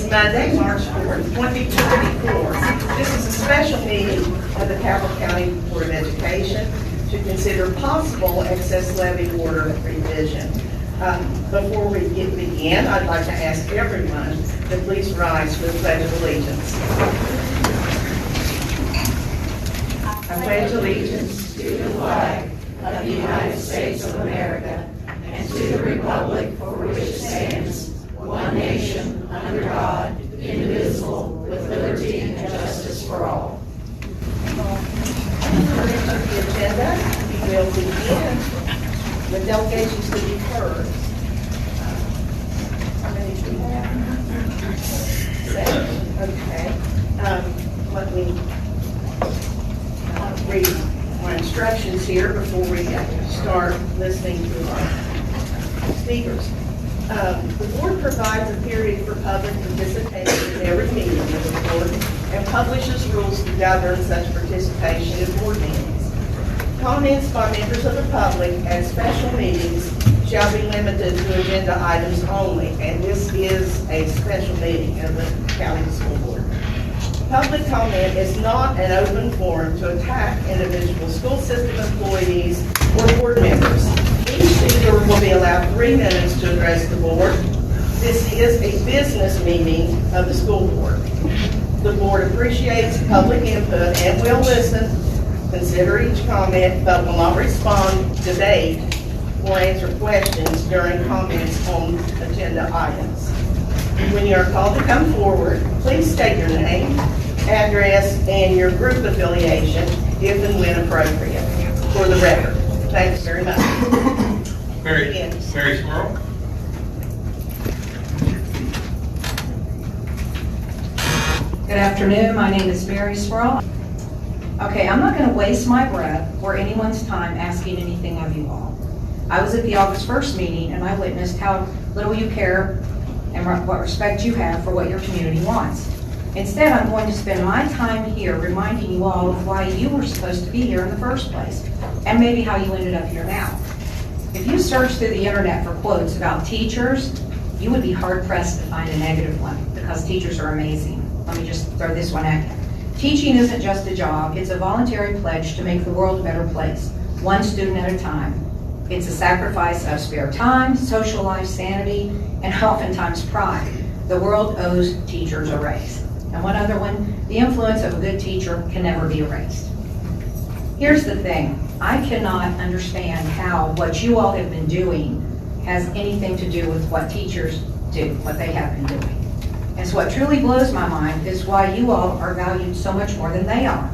Monday, March 4th, 2024. This is a special meeting of the Cabell County Board of Education to consider possible excess levy order revision. Before we begin, I'd like to ask everyone to please rise for the Pledge of Allegiance. I pledge allegiance to the flag of the United States of America and to the republic for which it stands, one nation, under God, indivisible, with liberty and justice for all. According to the agenda, we will begin with delegations to be heard. How many do we have? 7. Okay. Let me read our instructions here before we start listening to our speakers. The board provides a period for public participation in every meeting of the board and publishes rules to govern such participation in board meetings. Comments by members of the public at special meetings shall be limited to agenda items only, and this is a special meeting of the county school board. Public comment is not an open forum to attack individual school system employees or board members. Each speaker will be allowed 3 minutes to address the board. This is a business meeting of the school board. The board appreciates public input and will listen, consider each comment, but will not respond, debate, or answer questions during comments on agenda items. When you are called to come forward, please state your name, address, and your group affiliation, if and when appropriate, for the record. Thanks very much. Mary Squirrel. Good afternoon, my name is Mary Squirrel. Okay, I'm not going to waste my breath or anyone's time asking anything of you all. I was at the August 1st meeting and I witnessed how little you care and what respect you have for what your community wants. Instead, I'm going to spend my time here reminding you all of why you were supposed to be here in the first place, and maybe how you ended up here now. If you search through the internet for quotes about teachers, you would be hard-pressed to find a negative one, because teachers are amazing. Let me just throw this one at you. Teaching isn't just a job, it's a voluntary pledge to make the world a better place, one student at a time. It's a sacrifice of spare time, social life, sanity, and oftentimes pride. The world owes teachers a raise. And one other one, the influence of a good teacher can never be erased. Here's the thing, I cannot understand how what you all have been doing has anything to do with what teachers do, what they have been doing. And so what truly blows my mind is why you all are valued so much more than they are.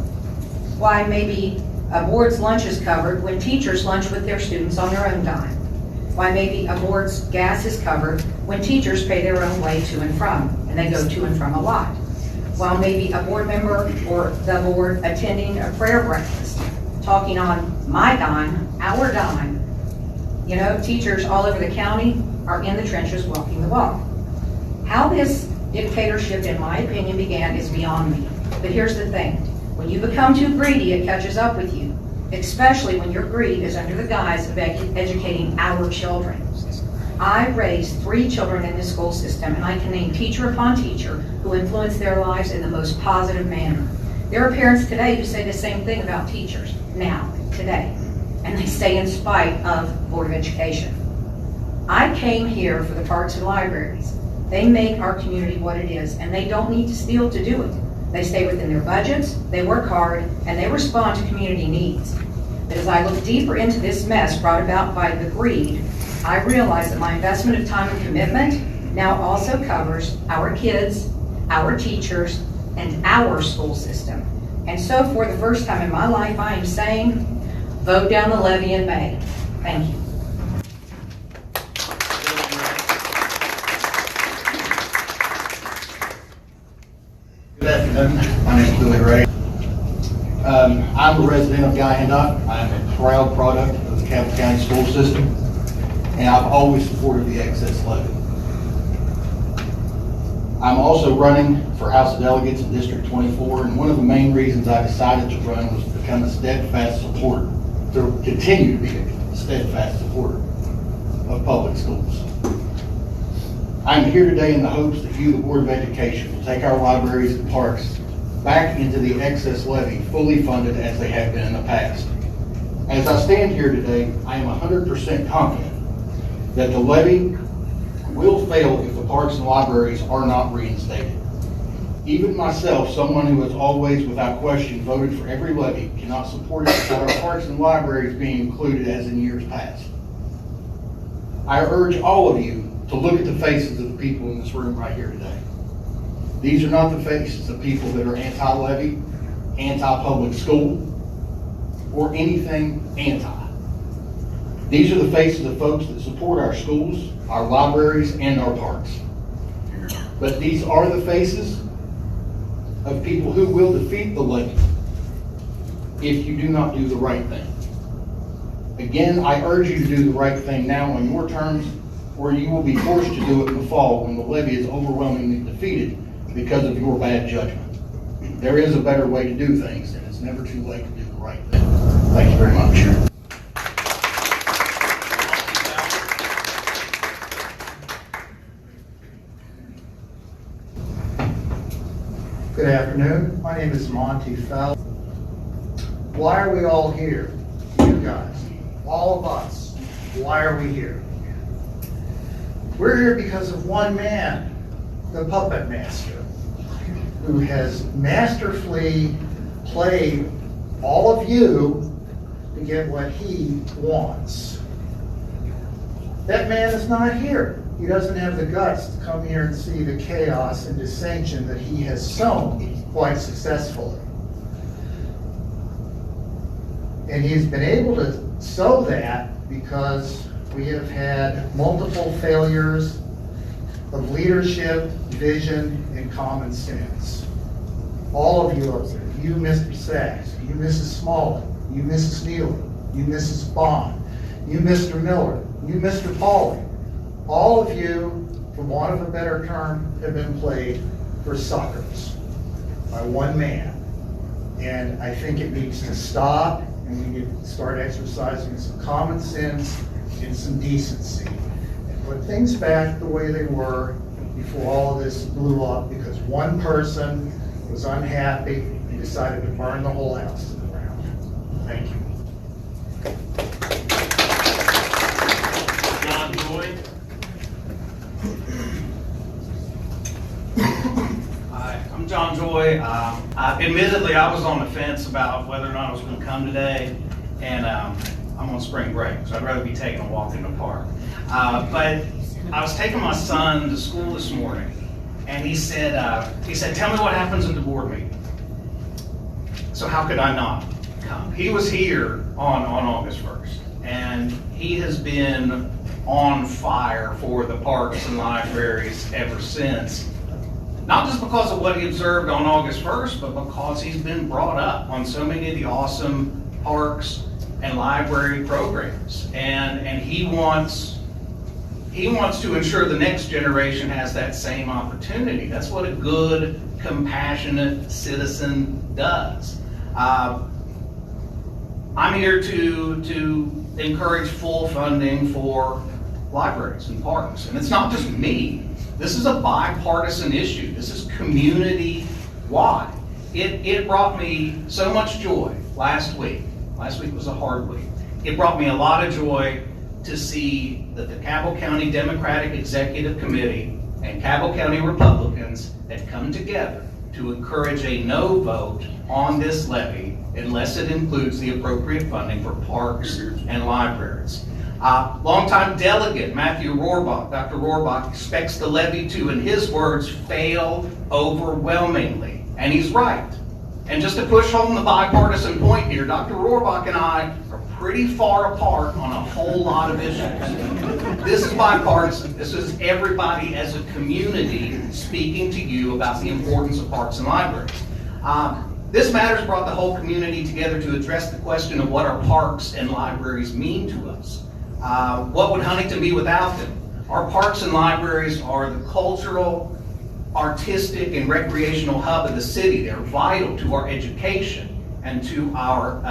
Why maybe a board's lunch is covered when teachers lunch with their students on their own dime. Why maybe a board's gas is covered when teachers pay their own way to and from, and they go to and from a lot. While maybe a board member or the board attending a prayer breakfast, talking on my dime, our dime. You know, teachers all over the county are in the trenches walking the walk. How this dictatorship, in my opinion, began is beyond me. But here's the thing, when you become too greedy, it catches up with you, especially when your greed is under the guise of educating our children. I raised 3 children in this school system, and I can name teacher upon teacher who influenced their lives in the most positive manner. There are parents today who say the same thing about teachers, now, today, and they say in spite of Board of Education. I came here for the parks and libraries. They make our community what it is, and they don't need to steal to do it. They stay within their budgets, they work hard, and they respond to community needs. But as I look deeper into this mess brought about by the greed, I realize that my investment of time and commitment now also covers our kids, our teachers, and our school system. And so for the first time in my life, I am saying, vote down the levy in May. Thank you. Good afternoon. My name is Billy Ray. I'm a resident of Guyandotte. I'm a proud product of the Cabell County school system, and I've always supported the excess levy. I'm also running for House of Delegates in District 24, and one of the main reasons I decided to run was to become a steadfast supporter, to continue to be a steadfast supporter of public schools. I'm here today in the hopes that you, the Board of Education, will take our libraries and parks back into the excess levy fully funded as they have been in the past. As I stand here today, I am 100% confident that the levy will fail if the parks and libraries are not reinstated. Even myself, someone who has always, without question, voted for every levy, cannot support it without our parks and libraries being included as in years past. I urge all of you to look at the faces of the people in this room right here today. These are not the faces of people that are anti-levy, anti-public school, or anything anti. These are the faces of folks that support our schools, our libraries, and our parks. But these are the faces of people who will defeat the levy if you do not do the right thing. Again, I urge you to do the right thing now on your terms, or you will be forced to do it in the fall when the levy is overwhelmingly defeated because of your bad judgment. There is a better way to do things, and it's never too late to do the right thing. Thank you very much. Good afternoon. My name is Monty Fell. Why are we all here? You guys, all of us. Why are we here? We're here because of one man, the puppet master, who has masterfully played all of you to get what he wants. That man is not here. He doesn't have the guts to come here and see the chaos and dissension that he has sown quite successfully. And he's been able to sow that because we have had multiple failures of leadership, vision, and common sense. All of you up there, you Mr. Sachs, you Mrs. Smalley, you Mrs. Neely, you Mrs. Bond, you Mr. Miller, you Mr. Pauly, all of you, for want of a better term, have been played for suckers by one man. And I think it needs to stop, and we need to start exercising some common sense and some decency and put things back the way they were before all of this blew up because one person was unhappy and decided to burn the whole house to the ground. Thank you. John Joy. Hi, I'm John Joy. Admittedly, I was on the fence about whether or not I was going to come today, and I'm on spring break, so I'd rather be taking a walk in the park. But I was taking my son to school this morning, and he said, "Tell me what happens at the board meeting." So how could I not come? He was here on August 1st, and he has been on fire for the parks and libraries ever since. Not just because of what he observed on August 1st, but because he's been brought up on so many of the awesome parks and library programs. And he wants to ensure the next generation has that same opportunity. That's what a good, compassionate citizen does. I'm here to encourage full funding for libraries and parks. And it's not just me. This is a bipartisan issue. This is community-wide. It brought me so much joy last week. Last week was a hard week. It brought me a lot of joy to see that the Cabell County Democratic Executive Committee and Cabell County Republicans had come together to encourage a no vote on this levy unless it includes the appropriate funding for parks and libraries. Longtime delegate Matthew Rohrbach, Dr. Rohrbach, expects the levy to, in his words, fail overwhelmingly. And he's right. And just to push home the bipartisan point here, Dr. Rohrbach and I are pretty far apart on a whole lot of issues. This is bipartisan. This is everybody as a community speaking to you about the importance of parks and libraries. This matter's brought the whole community together to address the question of what our parks and libraries mean to us. What would Huntington be without them? Our parks and libraries are the cultural, artistic, and recreational hub of the city. They're vital to our education and to our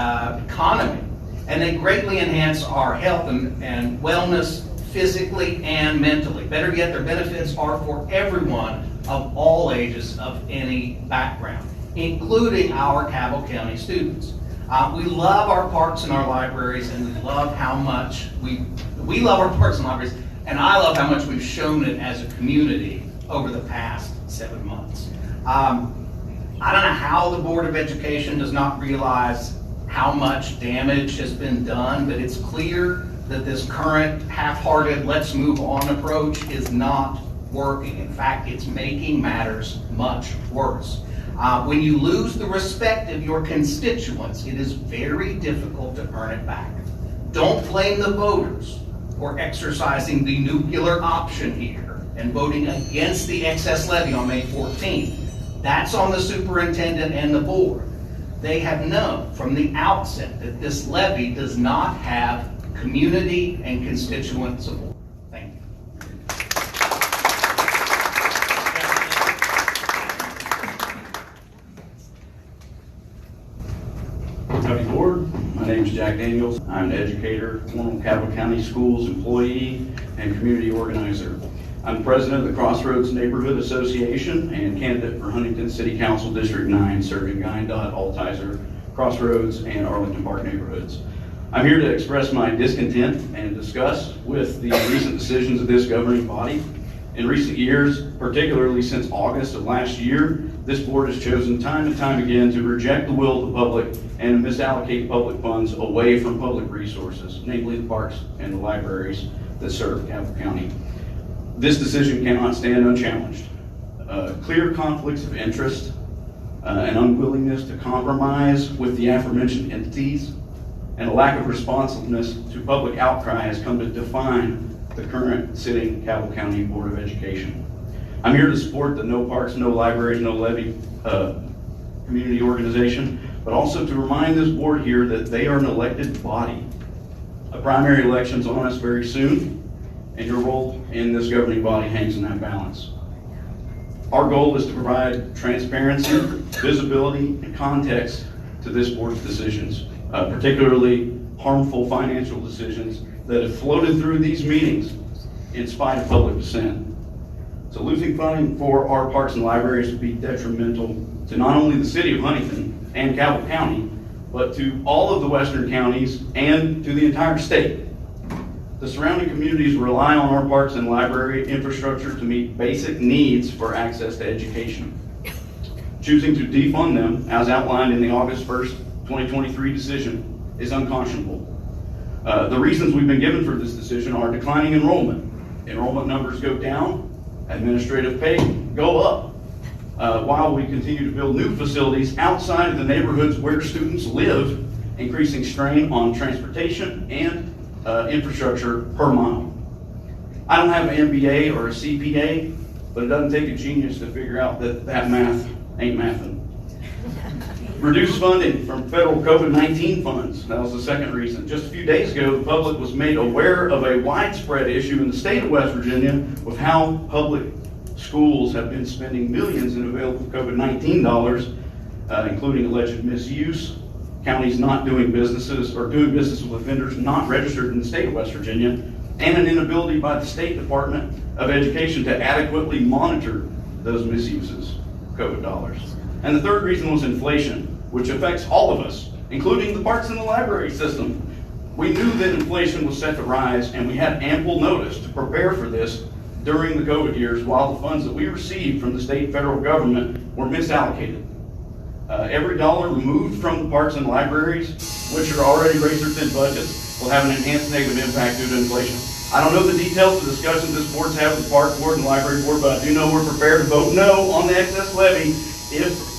economy. And they greatly enhance our health and wellness, physically and mentally. Better yet, their benefits are for everyone of all ages of any background, including our Cabell County students. We love our parks and our libraries, and we love how much we love our parks and libraries, and I love how much we've shown it as a community over the past 7 months. I don't know how the Board of Education does not realize how much damage has been done, but it's clear that this current half-hearted let's move on approach is not working. In fact, it's making matters much worse. When you lose the respect of your constituents, it is very difficult to earn it back. Don't blame the voters for exercising the nuclear option here and voting against the excess levy on May 14th. That's on the superintendent and the board. They have known from the outset that this levy does not have community and constituent support. Thank you. County Board, my name is Jack Daniels. I'm an educator, former Cabell County Schools employee, and community organizer. I'm president of the Crossroads Neighborhood Association and candidate for Huntington City Council District 9, serving Guyandotte, Altizer, Crossroads, and Arlington Park neighborhoods. I'm here to express my discontent and discuss with the recent decisions of this governing body. In recent years, particularly since August of last year, this board has chosen time and time again to reject the will of the public and misallocate public funds away from public resources, namely the parks and the libraries that serve Cabell County. This decision cannot stand unchallenged. Clear conflicts of interest, an unwillingness to compromise with the aforementioned entities, and a lack of responsiveness to public outcry has come to define the current sitting Cabell County Board of Education. I'm here to support the No Parks, No Libraries, No Levy community organization, but also to remind this board here that they are an elected body. A primary election's on us very soon, and your role in this governing body hangs in that balance. Our goal is to provide transparency, visibility, and context to this board's decisions, particularly harmful financial decisions that have floated through these meetings in spite of public dissent. So losing funding for our parks and libraries would be detrimental to not only the city of Huntington and Cabell County, but to all of the western counties and to the entire state. The surrounding communities rely on our parks and library infrastructure to meet basic needs for access to education. Choosing to defund them, as outlined in the August 1st, 2023 decision, is unconscionable. The reasons we've been given for this decision are declining enrollment. Enrollment numbers go down, administrative pay go up, while we continue to build new facilities outside of the neighborhoods where students live, increasing strain on transportation and infrastructure per mile. I don't have an MBA or a CPA, but it doesn't take a genius to figure out that math ain't mathin'. Reduced funding from federal COVID-19 funds. That was the second reason. Just a few days ago, the public was made aware of a widespread issue in the state of West Virginia with how public schools have been spending millions in available COVID-19 dollars, including alleged misuse, counties not doing businesses or doing business with vendors not registered in the state of West Virginia, and an inability by the State Department of Education to adequately monitor those misuses of COVID dollars. And the third reason was inflation, which affects all of us, including the parks and the library system. We knew that inflation was set to rise, and we had ample notice to prepare for this during the COVID years, while the funds that we received from the state and federal government were misallocated. Every dollar removed from the parks and libraries, which are already razor-thin budgets, will have an enhanced negative impact due to inflation. I don't know the details of the discussions this board's had with the park board and library board, but I do know we're prepared to vote no on the excess levy if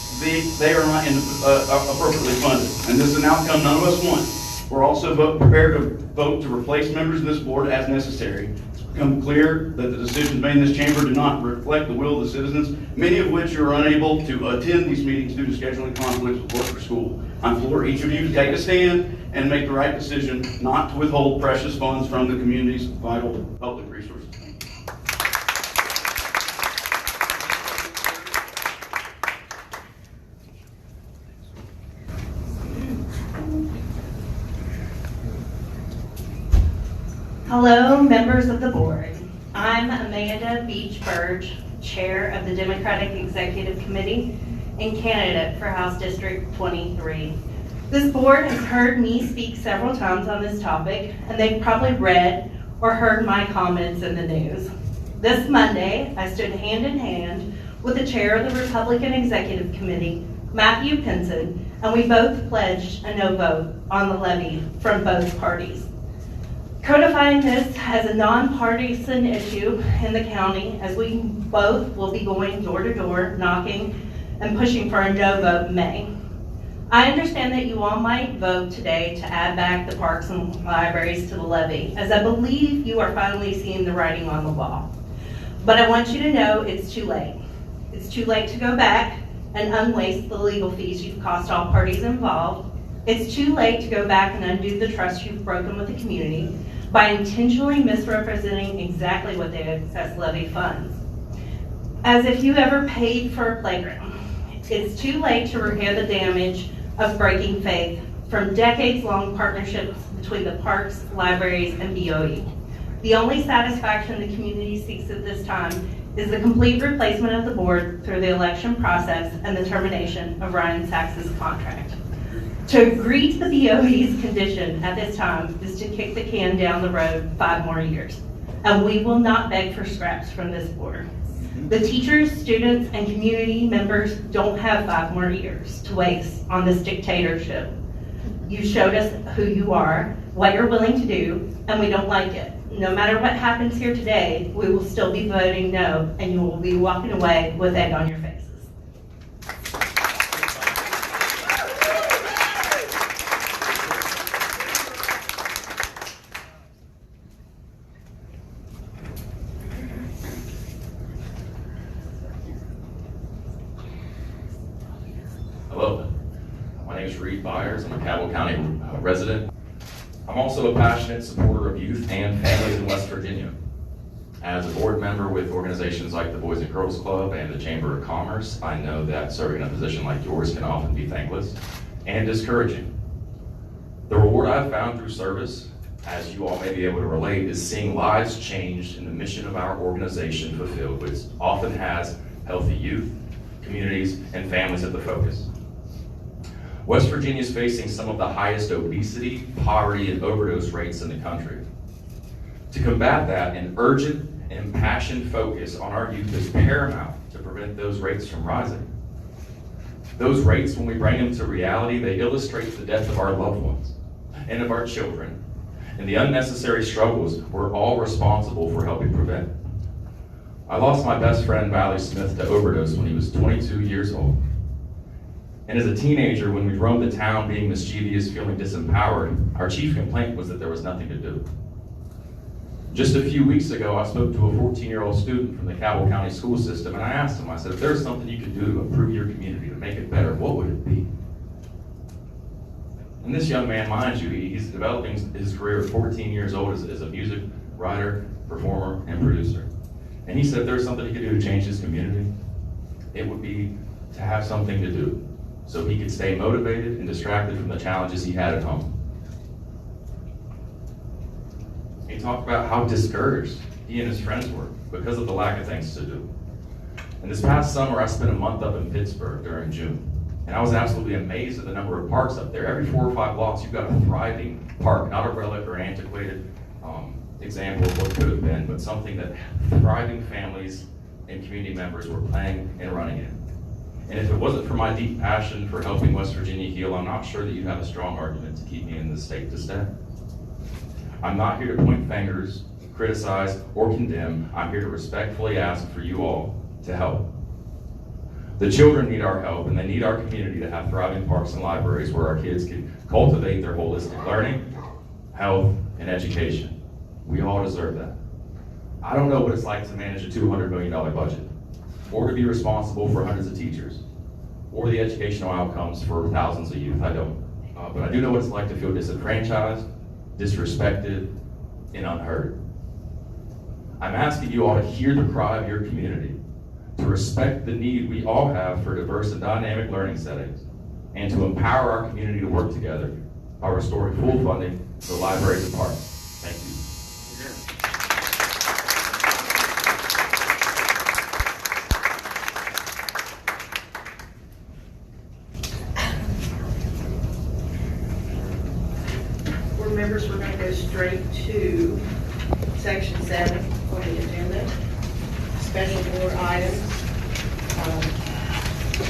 they are not appropriately funded. And this is an outcome none of us want. We're also prepared to vote to replace members of this board as necessary. It's become clear that the decisions made in this chamber do not reflect the will of the citizens, many of which are unable to attend these meetings due to scheduling conflicts with work or school. I implore each of you to take a stand and make the right decision not to withhold precious funds from the community's vital public resources. Hello, members members of the board. I'm Amanda Beach Burge, Chair of the Democratic Executive Committee and candidate for House District 23. This board has heard me speak several times on this topic, and they've probably read or heard my comments in the news. This Monday, I stood hand in hand with the chair of the Republican Executive Committee, Matthew Pinson, and we both pledged a no vote on the levy from both parties. Codifying this as a nonpartisan issue in the county, as we both will be going door to door, knocking and pushing for a no vote in May. I understand that you all might vote today to add back the parks and libraries to the levy, as I believe you are finally seeing the writing on the wall. But I want you to know it's too late. It's too late to go back and unwaste the legal fees you've cost all parties involved. It's too late to go back and undo the trust you've broken with the community by intentionally misrepresenting exactly what the excess levy funds. As if you ever paid for a playground. It's too late to repair the damage of breaking faith from decades-long partnerships between the parks, libraries, and BOE. The only satisfaction the community seeks at this time is the complete replacement of the board through the election process and the termination of Ryan Sachs's contract. To agree to the BOE's condition at this time is to kick the can down the road 5 more years. And we will not beg for scraps from this board. The teachers, students, and community members don't have 5 more years to waste on this dictatorship. You showed us who you are, what you're willing to do, and we don't like it. No matter what happens here today, we will still be voting no, and you will be walking away with egg on your faces. Hello, my name is Reed Byers. I'm a Cabell County resident. I'm also a passionate supporter of youth and families in West Virginia. As a board member with organizations like the Boys and Girls Club and the Chamber of Commerce, I know that serving in a position like yours can often be thankless and discouraging. The reward I've found through service, as you all may be able to relate, is seeing lives changed and the mission of our organization fulfilled, which often has healthy youth, communities, and families at the focus. West Virginia is facing some of the highest obesity, poverty, and overdose rates in the country. To combat that, an urgent and impassioned focus on our youth is paramount to prevent those rates from rising. Those rates, when we bring them to reality, they illustrate the death of our loved ones and of our children, and the unnecessary struggles we're all responsible for helping prevent. I lost my best friend, Valley Smith, to overdose when he was 22 years old. And as a teenager, when we roamed the town being mischievous, feeling disempowered, our chief complaint was that there was nothing to do. Just a few weeks ago, I spoke to a 14-year-old student from the Cabell County school system, and I asked him, I said, if there's something you could do to improve your community, to make it better, what would it be? And this young man, mind you, he's developing his career at 14 years old as a music writer, performer, and producer. And he said if there's something he could do to change his community, it would be to have something to do, so he could stay motivated and distracted from the challenges he had at home. He talked about how discouraged he and his friends were because of the lack of things to do. And this past summer, I spent a month up in Pittsburgh during June, and I was absolutely amazed at the number of parks up there. Every 4 or 5 blocks, you've got a thriving park, not a relic or an antiquated example of what could have been, but something that thriving families and community members were playing and running in. And if it wasn't for my deep passion for helping West Virginia heal, I'm not sure that you'd have a strong argument to keep me in the state to stay. I'm not here to point fingers, criticize, or condemn. I'm here to respectfully ask for you all to help. The children need our help, and they need our community to have thriving parks and libraries where our kids can cultivate their holistic learning, health, and education. We all deserve that. I don't know what it's like to manage a $200 million budget, or to be responsible for hundreds of teachers, or the educational outcomes for thousands of youth. I don't. But I do know what it's like to feel disenfranchised, disrespected, and unheard. I'm asking you all to hear the cry of your community, to respect the need we all have for diverse and dynamic learning settings, and to empower our community to work together by restoring full funding for libraries and parks. Thank you. 7 on the agenda. Special board items.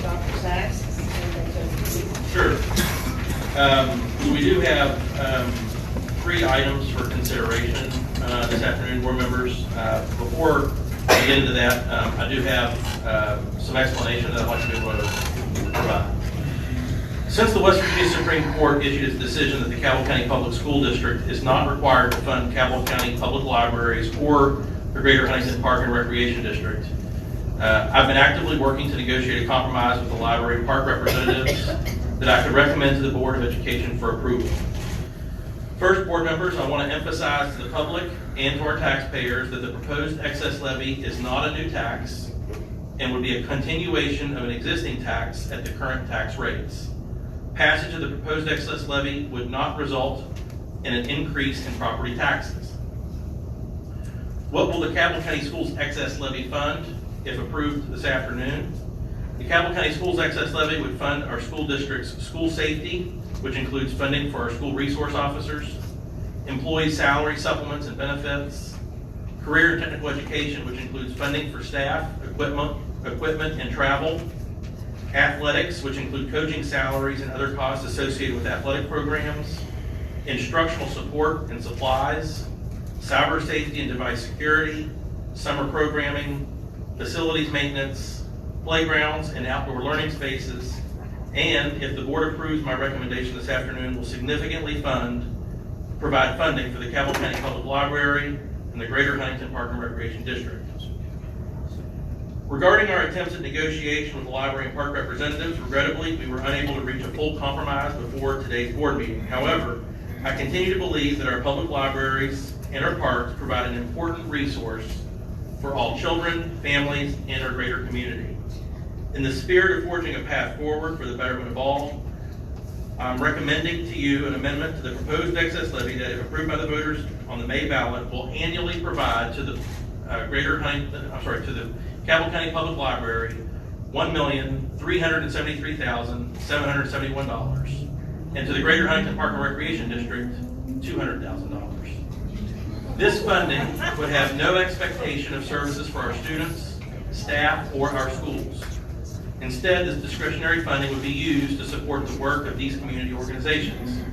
Dr. Sachs. Sure. So we do have 3 items for consideration this afternoon, board members. Before we get into that, I do have some explanation that I'd like to be able to provide. Since the West Virginia Supreme Court issued its decision that the Cabell County Public School District is not required to fund Cabell County Public Libraries or the Greater Huntington Park and Recreation District, I've been actively working to negotiate a compromise with the library and park representatives that I could recommend to the Board of Education for approval. First, board members, I want to emphasize to the public and to our taxpayers that the proposed excess levy is not a new tax and would be a continuation of an existing tax at the current tax rates. Passage of the proposed excess levy would not result in an increase in property taxes. What will the Cabell County Schools excess levy fund if approved this afternoon? The Cabell County Schools excess levy would fund our school district's school safety, which includes funding for our school resource officers, employee salary supplements and benefits, career and technical education, which includes funding for staff, equipment and travel, athletics, which include coaching salaries and other costs associated with athletic programs, instructional support and supplies, cyber safety and device security, summer programming, facilities maintenance, playgrounds and outdoor learning spaces, and if the board approves my recommendation this afternoon, will significantly provide funding for the Cabell County Public Library and the Greater Huntington Park and Recreation District. Regarding our attempts at negotiation with the library and park representatives, regrettably, we were unable to reach a full compromise before today's board meeting. However, I continue to believe that our public libraries and our parks provide an important resource for all children, families, and our greater community. In the spirit of forging a path forward for the betterment of all, I'm recommending to you an amendment to the proposed excess levy that, if approved by the voters on the May ballot, will annually provide to the to the Cabell County Public Library $1,373,771, and to the Greater Huntington Park and Recreation District $200,000. This funding would have no expectation of services for our students, staff, or our schools. Instead, this discretionary funding would be used to support the work of these community organizations.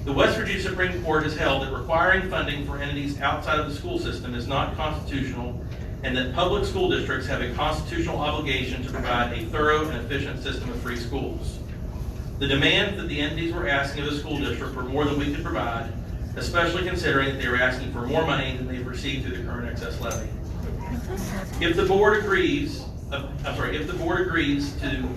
The West Virginia Supreme Court has held that requiring funding for entities outside of the school system is not constitutional, and that public school districts have a constitutional obligation to provide a thorough and efficient system of free schools. The demands that the entities were asking of the school district were more than we could provide, especially considering that they were asking for more money than they've received through the current excess levy. If the board agrees to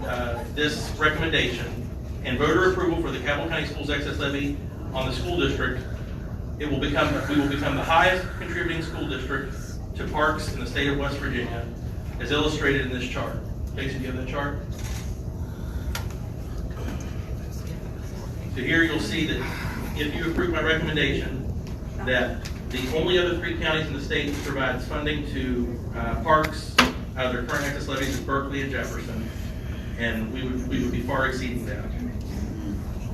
this recommendation and voter approval for the Cabell County Schools excess levy on the school district, we will become the highest contributing school district to parks in the state of West Virginia, as illustrated in this chart. Jason, do you have that chart? So here you'll see that if you approve my recommendation, that the only other 3 counties in the state that provides funding to parks out of their current excess levies is Berkeley and Jefferson, and we would be far exceeding that.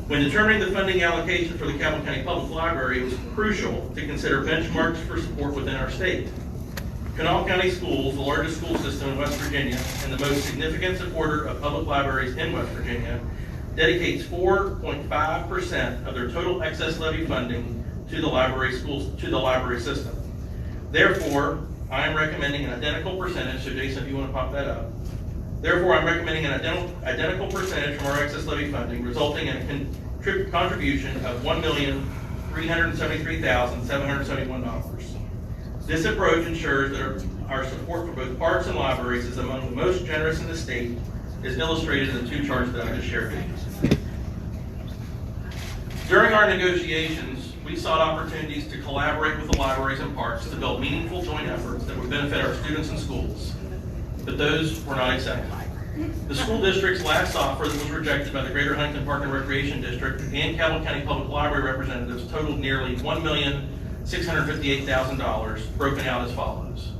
When determining the funding allocation for the Cabell County Public Library, it was crucial to consider benchmarks for support within our state. Kanawha County Schools, the largest school system in West Virginia and the most significant supporter of public libraries in West Virginia, dedicates 4.5% of their total excess levy funding to the library system. Therefore, I am recommending an identical percentage. So Jason, if you want to pop that up. Therefore, I'm recommending an identical percentage from our excess levy funding, resulting in a contribution of $1,373,771. This approach ensures that our support for both parks and libraries is among the most generous in the state, as illustrated in the 2 charts that I just shared with you. During our negotiations, we sought opportunities to collaborate with the libraries and parks to build meaningful joint efforts that would benefit our students and schools, but those were not accepted. The school district's last offer that was rejected by the Greater Huntington Park and Recreation District and Cabell County Public Library representatives totaled nearly $1,658,000, broken out as follows.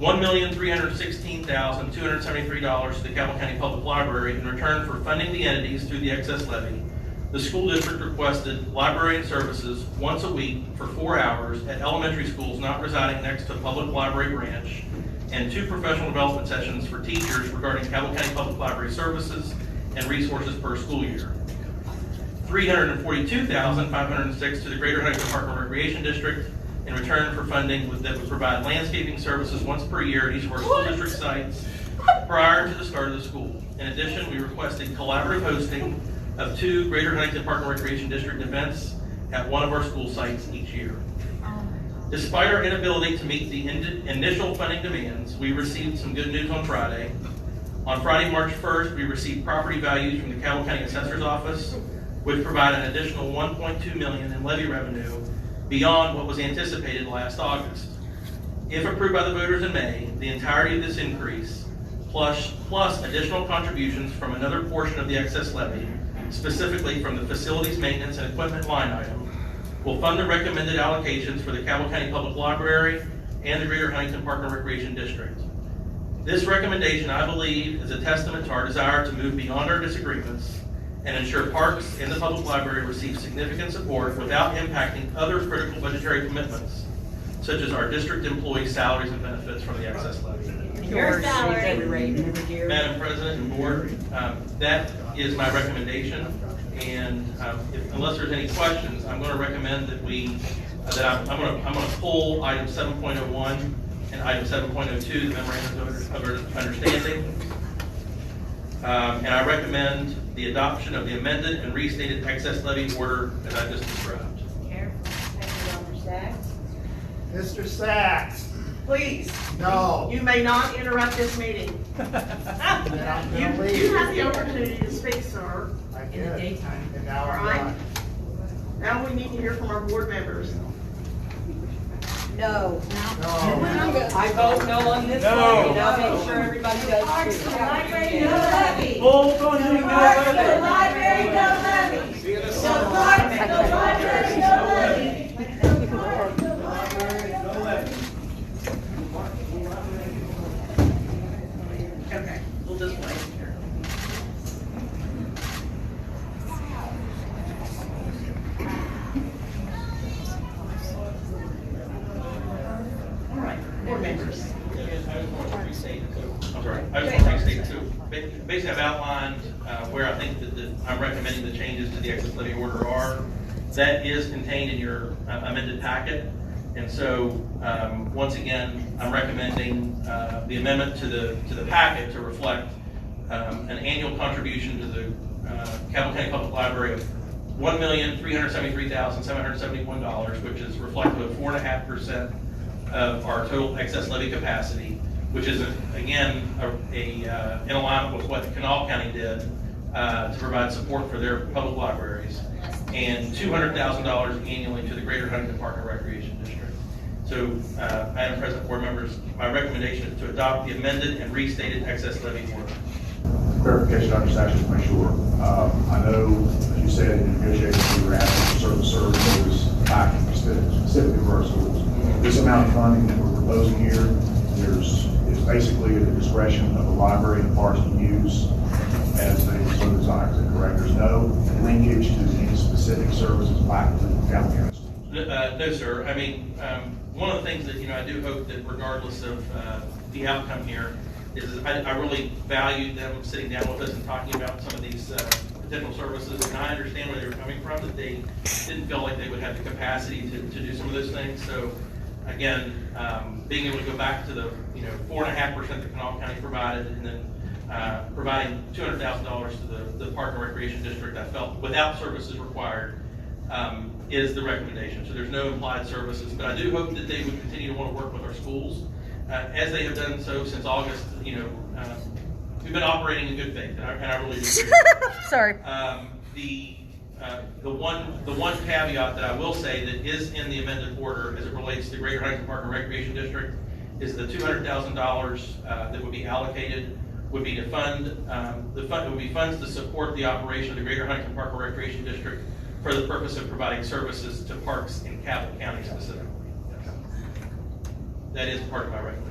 $1,316,273 to the Cabell County Public Library in return for funding the entities through the excess levy, the school district requested librarian services once a week for 4 hours at elementary schools not residing next to a public library branch, and 2 professional development sessions for teachers regarding Cabell County Public Library services and resources per school year. $342,506 to the Greater Huntington Park and Recreation District in return for funding that would provide landscaping services once per year at each of our school district sites prior to the start of the school. In addition, we requested collaborative hosting of 2 Greater Huntington Park and Recreation District events at one of our school sites each year. Despite our inability to meet the initial funding demands, we received some good news on Friday. On Friday, March 1st, we received property values from the Cabell County Assessor's Office, which provide an additional $1.2 million in levy revenue beyond what was anticipated last August. If approved by the voters in May, the entirety of this increase, plus additional contributions from another portion of the excess levy, specifically from the facilities maintenance and equipment line item, will fund the recommended allocations for the Cabell County Public Library and the Greater Huntington Park and Recreation District. This recommendation, I believe, is a testament to our desire to move beyond our disagreements and ensure parks and the public library receive significant support without impacting other critical budgetary commitments, such as our district employees' salaries and benefits from the excess levy. Your salary. Madam President and Board, that is my recommendation. And unless there's any questions, I'm going to recommend that I'm going to pull item 7.01 and item 7.02, the memorandum of understanding. And I recommend the adoption of the amended and restated excess levy order as I just described. Mr. Sachs. Please. No. You may not interrupt this meeting. Then I'm gonna leave. You have the opportunity to speak, sir. I did. In the daytime. And now All I'm right. done. Now we need to hear from our board members. No. No. I vote no on this one, and I'll make sure everybody does too. Library, no levy. Full funding, no Parks, no levy. library, no levy. The parks, no library, no levy. Okay, we'll just wait here. All right, board members. I'm sorry, I just want to restate too. Basically, I've outlined where I think that I'm recommending the changes to the excess levy order are. That is contained in your amended packet. And so, once again, I'm recommending the amendment to the packet to reflect an annual contribution to the Cabell County Public Library of $1,373,771, which is reflective of 4.5% of our total excess levy capacity, which is, again, in alignment with what Kanawha County did to provide support for their public libraries, and $200,000 annually to the Greater Huntington Park and Recreation District. So, Madam President, board members, my recommendation is to adopt the amended and restated excess levy order. Clarification, Dr. Sachs, to make sure. I know, as you said, in negotiations, we were asking for certain services back specifically for our schools. This amount of funding that we're proposing here, is basically at the discretion of the library and parks to use as they so desire. Is that correct? There's no linkage to any specific services back to the Cabell County schools. No, sir. I mean, one of the things that, I do hope that regardless of the outcome here, is I really valued them sitting down with us and talking about some of these potential services. And I understand where they were coming from, that they didn't feel like they would have the capacity to do some of those things. So, again, being able to go back to the 4.5% that Kanawha County provided, and then providing $200,000 to the Park and Recreation District, I felt without services required, is the recommendation. So there's no implied services, but I do hope that they would continue to want to work with our schools, as they have done so since August. We've been operating in good faith, and I really do. Sorry. The one caveat that I will say that is in the amended order as it relates to Greater Huntington Park and Recreation District is the $200,000 that would be allocated would be to fund would be funds to support the operation of the Greater Huntington Park and Recreation District for the purpose of providing services to parks in Cabell County specifically. That is part of my recommendation.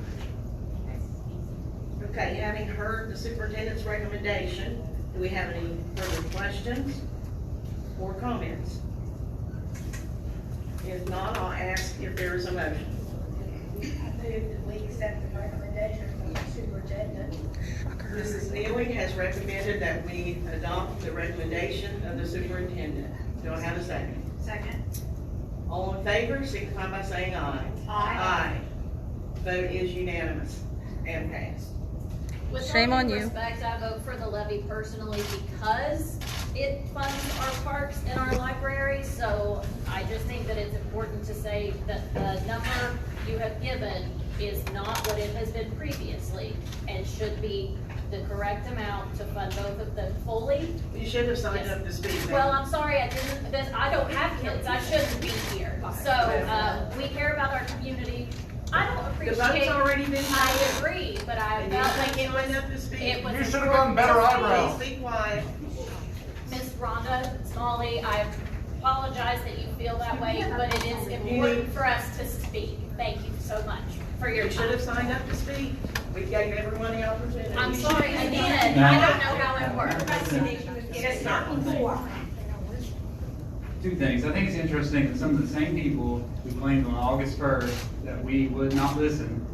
Okay, having heard the superintendent's recommendation, do we have any further questions? or comments? If not, I'll ask if there is a motion. I move that we accept the recommendation from the superintendent. Mrs. Neely has recommended that we adopt the recommendation of the superintendent. Do I have a second? Second. All in favor, signify by saying aye. Aye. Vote is unanimous and passed. With Shame all on due you. respect, I vote for the levy personally because it funds our parks and our libraries. So I just think that it's important to say that the number you have given is not what it has been previously and should be the correct amount to fund both of them fully. You should have signed Yes. up to speak. ma'am. Well, I'm sorry, I don't have kids, I shouldn't be here. So, we care about our community. I don't The vote's appreciate. already been I taken. agree, but I And you felt like can't line up to speak. it was. You should have gotten better eyebrows. Please be quiet. Ms. Rhonda Smalley, I apologize that you feel that way, but it is important for us to speak. Thank you so much for your You should have time. signed up to speak. We gave everyone the opportunity. I'm You sorry, should- again, I don't know how it works. Yes, sir. Two things. I think it's interesting that some of the same people who claimed on August 1st that we would not listen.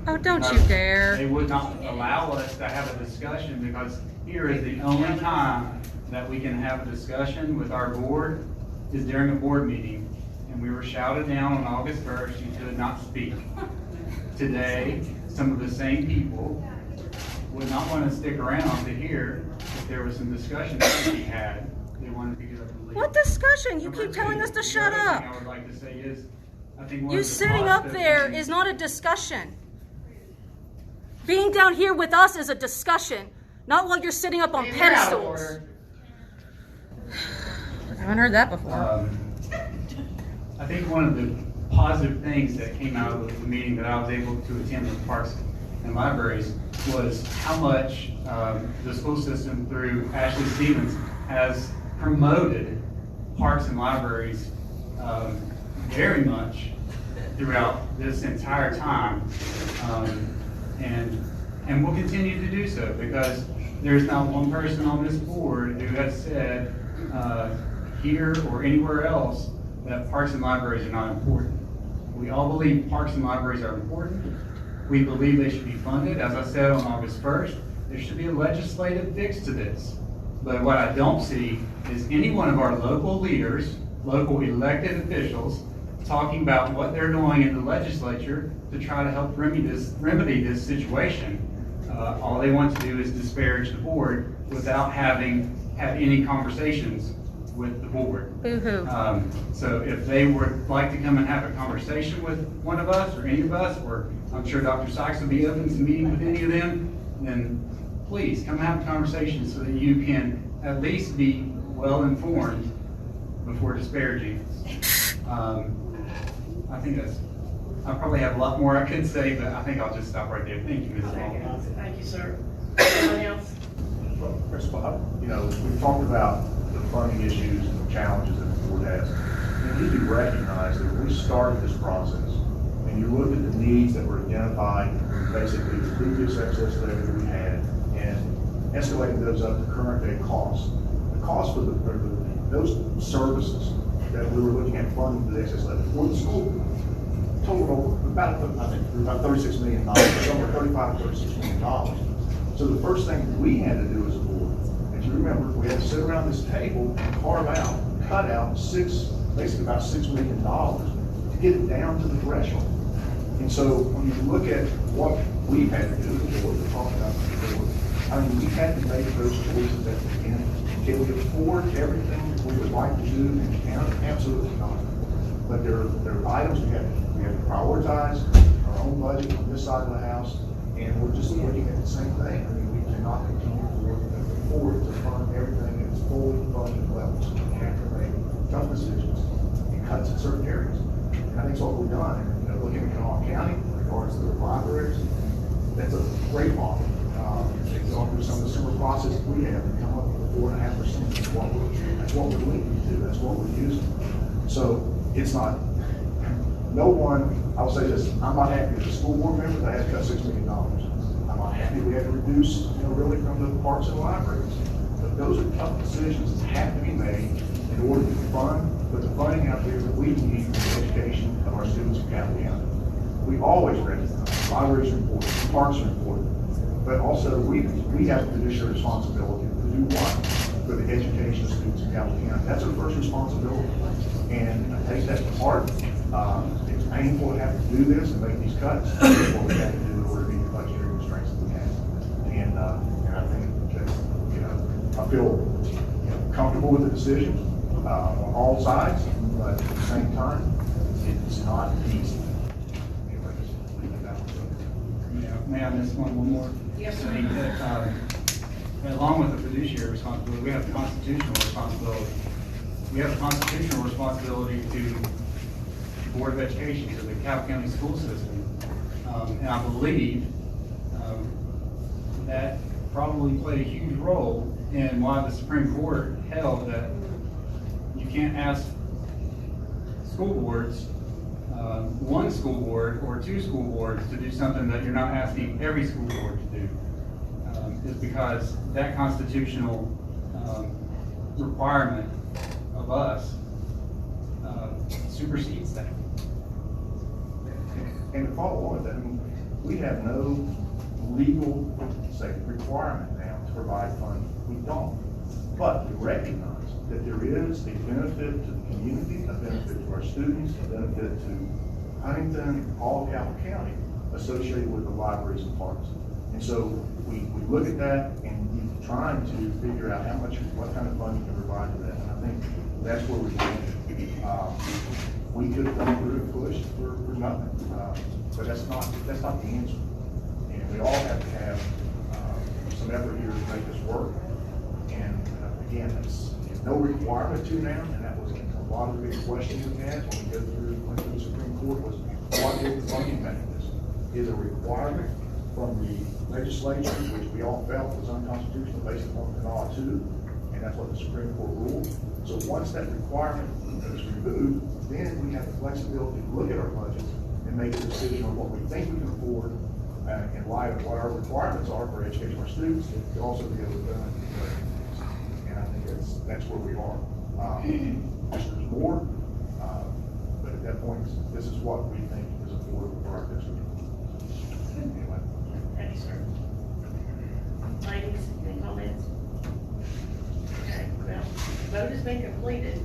Oh, don't you They dare. would not allow us to have a discussion because here is the only time that we can have a discussion with our board is during a board meeting. And we were shouted down on August 1st, you could not speak. Today, some of the same people would not want to stick around to hear if there was some discussion that we had. They wanted to get up and leave. What discussion? You Number keep telling two, us to the shut other up. thing I would like to say is, I think one You of the sitting up positive there things- is not a discussion. Being down here with us is a discussion, not while you're sitting up on pedestals. I haven't heard that before. I think one of the positive things that came out of the meeting that I was able to attend with Parks and Libraries was how much the school system through Ashley Stevens has promoted parks and libraries very much throughout this entire time. And will continue to do so because there's not one person on this board who has said here or anywhere else that parks and libraries are not important. We all believe parks and libraries are important. We believe they should be funded. As I said on August 1st, there should be a legislative fix to this. But what I don't see is any one of our local leaders, local elected officials, talking about what they're doing in the legislature to try to help remedy this situation. All they want to do is disparage the board without having had any conversations with the board. Boo-hoo. So if they would like to come and have a conversation with one of us or any of us, or I'm sure Dr. Sykes would be open to meeting with any of them, then please come have a conversation so that you can at least be well informed before disparaging us. I think I probably have a lot more I could say, but I think I'll just stop right there. Thank you, Ms. Hall. Thank you, sir. Anyone else? Well, first of all, we've talked about the funding issues and the challenges that the board has. We need to recognize that when we started this process, and you look at the needs that were identified, basically the previous excess levy that we had, and escalating those up to current day costs. The cost for those services that we were looking at funding the excess levy for the school total about $36 million, somewhere $35 to $36 million. So the first thing we had to do as a board, as you remember, we had to sit around this table and cut out basically about $6 million to get it down to the threshold. And so when you look at what we had to do, what we're talking about before, I mean, we had to make those choices at the beginning. Can we afford everything that we would like to do? Absolutely not. But there are items we have to prioritize our own budget on this side of the house, and we're just looking at the same thing. I mean, we cannot continue to afford to fund everything at its fully funded levels. We have to make tough decisions and cuts in certain areas. And I think that's what we've done. And, looking at Kanawha County in regards to the libraries, that's a great model. Going through some of the similar process we have and come up with 4.5%. That's what we're linking to. That's what we're using. So it's not. No one, I will say this, I'm not happy as a school board member that I had to cut $6 million. I'm not happy we had to reduce, really from the parks and libraries. But those are tough decisions that have to be made in order to put the funding out there that we need for the education of our students in Cabot County. We always recognize libraries are important, parks are important, but also we have a fiduciary responsibility to do what for the education of students in Cabot County. That's our first responsibility, and I take that to heart. It's painful to have to do this and make these cuts. It's what we have to do in order to meet the budgetary constraints that we have. And I think that, I feel comfortable with the decision on all sides, but at the same time, it's not easy. Anyway, just leave it that way. Yeah, may I miss one more? Yes, I mean, along with the fiduciary responsibility, we have the constitutional responsibility. We have a constitutional responsibility to the Board of Education, to the Cabot County school system. And I believe that probably played a huge role in why the Supreme Court held that you can't ask school boards, one school board or two school boards to do something that you're not asking every school board to do. Is because that constitutional requirement of us supersedes that. And to follow on with that, I mean, we have no legal, say, requirement now to provide funding. We don't. But we recognize that there is a benefit to the community, a benefit to our students, a benefit to Huntington, all of Cabot County, associated with the libraries and parks. And so we look at that and we're trying to figure out what kind of funding to provide to that. And I think that's where we're going. We could have gone through and pushed for nothing, but that's not the answer. And we all have to have some effort here to make this work. And again, there's no requirement to now, and that was a lot of the big questions we had when we went through the Supreme Court was what is the funding mechanism? Is a requirement from the legislature, which we all felt was unconstitutional based upon Kanawha 2, and that's what the Supreme Court ruled. So once that requirement is removed, then we have the flexibility to look at our budgets and make a decision on what we think we can afford in light of what our requirements are for education of our students, to also be able to do it. And I think that's where we are. There's more, but at that point, this is what we think is affordable for our district. Anyway. Thank you, sir. Ladies, any comments? Okay, well, vote has been completed.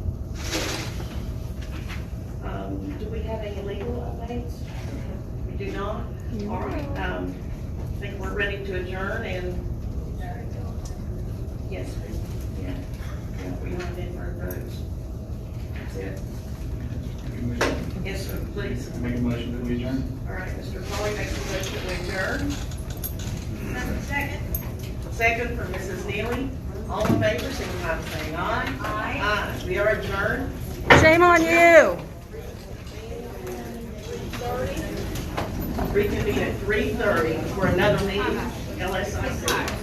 Do we have any legal updates? We do not? All right, I think we're ready to adjourn and, yes, yeah, we want in for votes. That's it. Yes, sir, please. I make a motion that we adjourn. All right, Mr. Foley makes a motion to adjourn. Second. Second from Mrs. Neely. All in favor, signify by saying aye. Aye. Aye. We are adjourned. Shame on you. Reconvene at 3:30 for another meeting, LSIC.